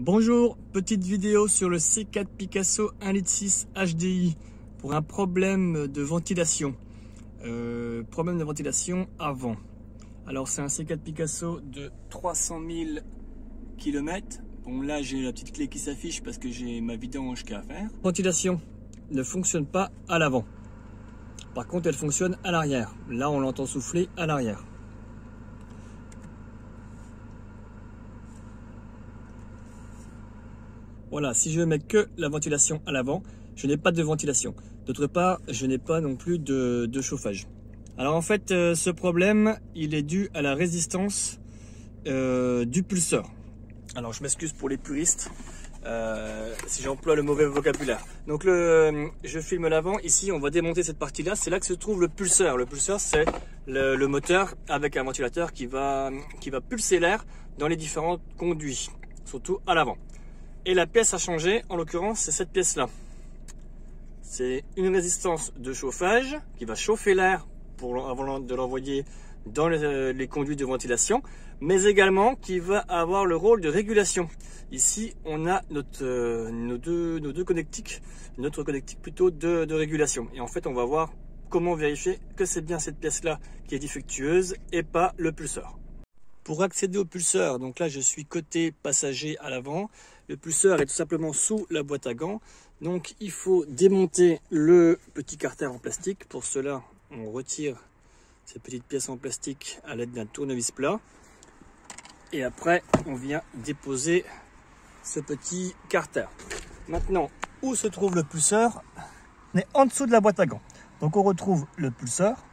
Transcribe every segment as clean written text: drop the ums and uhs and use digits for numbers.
Bonjour, petite vidéo sur le C4 Picasso 1,6 Litre HDI pour un problème de ventilation. Problème de ventilation avant. Alors c'est un C4 Picasso de 300 000 km. Bon là j'ai la petite clé qui s'affiche parce que j'ai ma vidange qu'à faire. Ventilation ne fonctionne pas à l'avant. Par contre elle fonctionne à l'arrière. Là on l'entend souffler à l'arrière. Voilà, si je ne mets que la ventilation à l'avant, je n'ai pas de ventilation. D'autre part, je n'ai pas non plus de chauffage. Alors en fait, ce problème, il est dû à la résistance du pulseur. Alors je m'excuse pour les puristes, si j'emploie le mauvais vocabulaire. Donc je filme l'avant, ici on va démonter cette partie-là, c'est là que se trouve le pulseur. Le pulseur c'est le moteur avec un ventilateur qui va pulser l'air dans les différents conduits, surtout à l'avant. Et la pièce à changer, en l'occurrence, c'est cette pièce-là. C'est une résistance de chauffage qui va chauffer l'air avant de l'envoyer dans les conduits de ventilation, mais également qui va avoir le rôle de régulation. Ici, on a nos deux connectiques, notre connectique plutôt de régulation. Et en fait, on va voir comment vérifier que c'est bien cette pièce-là qui est défectueuse et pas le pulseur. Pour accéder au pulseur, donc là je suis côté passager à l'avant, le pulseur est tout simplement sous la boîte à gants, donc il faut démonter le petit carter en plastique. Pour cela on retire ces petites pièces en plastique à l'aide d'un tournevis plat et après on vient déposer ce petit carter. Maintenant, où se trouve le pulseur? On est en dessous de la boîte à gants, donc on retrouve le pulseur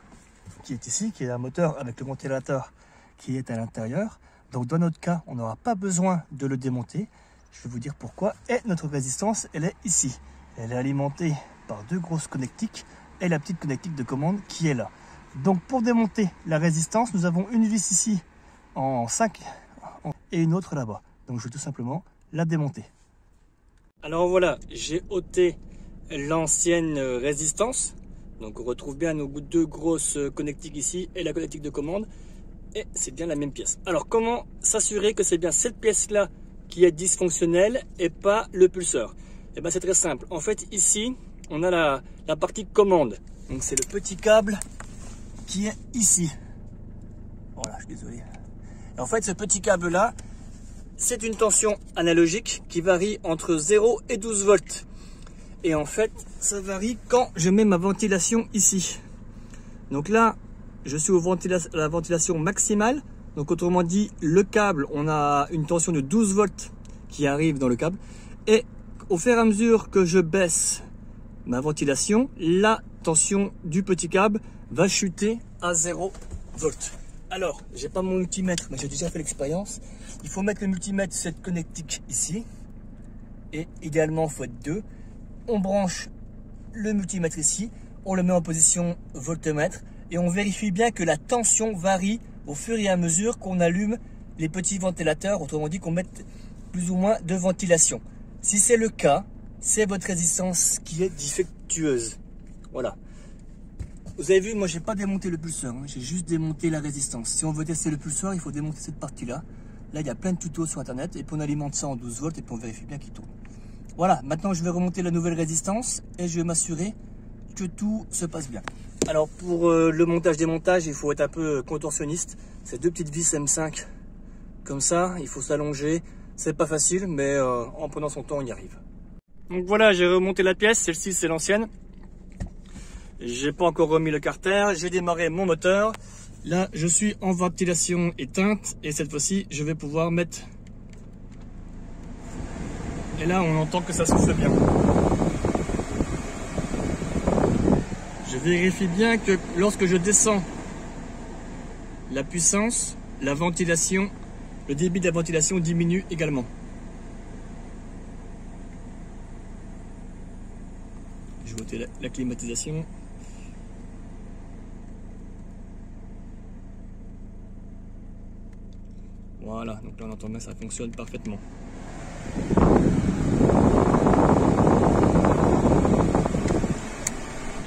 qui est ici, qui est un moteur avec le ventilateur qui est à l'intérieur. Donc dans notre cas, on n'aura pas besoin de le démonter. Je vais vous dire pourquoi. Et notre résistance, elle est ici. Elle est alimentée par deux grosses connectiques et la petite connectique de commande qui est là. Donc pour démonter la résistance, nous avons une vis ici en 5 et une autre là-bas. Donc je vais tout simplement la démonter. Alors voilà, j'ai ôté l'ancienne résistance. Donc on retrouve bien nos deux grosses connectiques ici et la connectique de commande. Et c'est bien la même pièce. Alors comment s'assurer que c'est bien cette pièce-là qui est dysfonctionnelle et pas le pulseur? Et bien c'est très simple. En fait ici, on a la partie commande. Donc c'est le petit câble qui est ici. Voilà, je suis désolé. Et en fait ce petit câble-là, c'est une tension analogique qui varie entre 0 et 12 volts. Et en fait, ça varie quand je mets ma ventilation ici. Donc là, je suis à la ventilation maximale. Donc autrement dit, le câble, on a une tension de 12 volts qui arrive dans le câble. Et au fur et à mesure que je baisse ma ventilation, la tension du petit câble va chuter à 0 volts. Alors, j'ai pas mon multimètre, mais j'ai déjà fait l'expérience. Il faut mettre le multimètre, cette connectique ici. Et idéalement, il faut être deux. On branche le multimètre ici. On le met en position voltmètre. Et on vérifie bien que la tension varie au fur et à mesure qu'on allume les petits ventilateurs, autrement dit qu'on mette plus ou moins de ventilation. Si c'est le cas, c'est votre résistance qui est défectueuse. Voilà. Vous avez vu, moi j'ai pas démonté le pulseur, hein, j'ai juste démonté la résistance. Si on veut tester le pulseur, il faut démonter cette partie-là. Là, il y a plein de tutos sur internet et puis on alimente ça en 12 volts et puis on vérifie bien qu'il tourne. Voilà, maintenant je vais remonter la nouvelle résistance et je vais m'assurer que tout se passe bien. Alors pour le montage-démontage, il faut être un peu contorsionniste. C'est deux petites vis M5 comme ça, il faut s'allonger. C'est pas facile, mais en prenant son temps, on y arrive. Donc voilà, j'ai remonté la pièce. Celle-ci, c'est l'ancienne. J'ai pas encore remis le carter. J'ai démarré mon moteur. Là, je suis en ventilation éteinte et cette fois-ci, je vais pouvoir mettre. Et là, on entend que ça souffle bien. Je vérifie bien que lorsque je descends la puissance, la ventilation, le débit de la ventilation diminue également. Je vais ôter la climatisation. Voilà, donc là on entend bien que ça fonctionne parfaitement.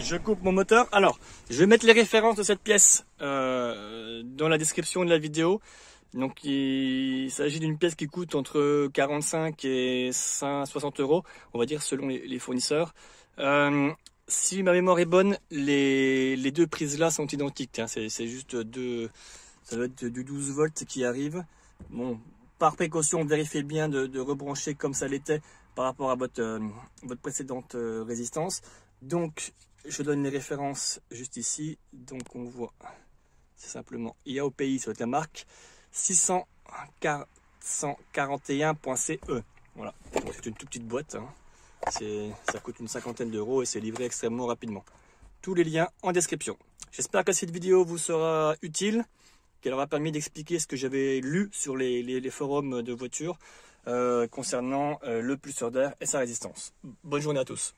Je coupe mon moteur. Alors, je vais mettre les références de cette pièce dans la description de la vidéo. Donc il s'agit d'une pièce qui coûte entre 45 et 60 euros, on va dire, selon les fournisseurs. Si ma mémoire est bonne, les deux prises là sont identiques, hein. C'est juste deux, ça doit être du 12 volts qui arrive. Bon, par précaution, vérifiez bien de rebrancher comme ça l'était par rapport à votre précédente résistance. Donc je donne les références juste ici. Donc on voit, c'est simplement IAOPI, ça va être la marque 641.ce. Voilà, c'est une toute petite boîte, hein. Ça coûte une cinquantaine d'euros et c'est livré extrêmement rapidement. Tous les liens en description. J'espère que cette vidéo vous sera utile, qu'elle aura permis d'expliquer ce que j'avais lu sur les forums de voitures concernant le pulseur d'air et sa résistance. Bonne journée à tous.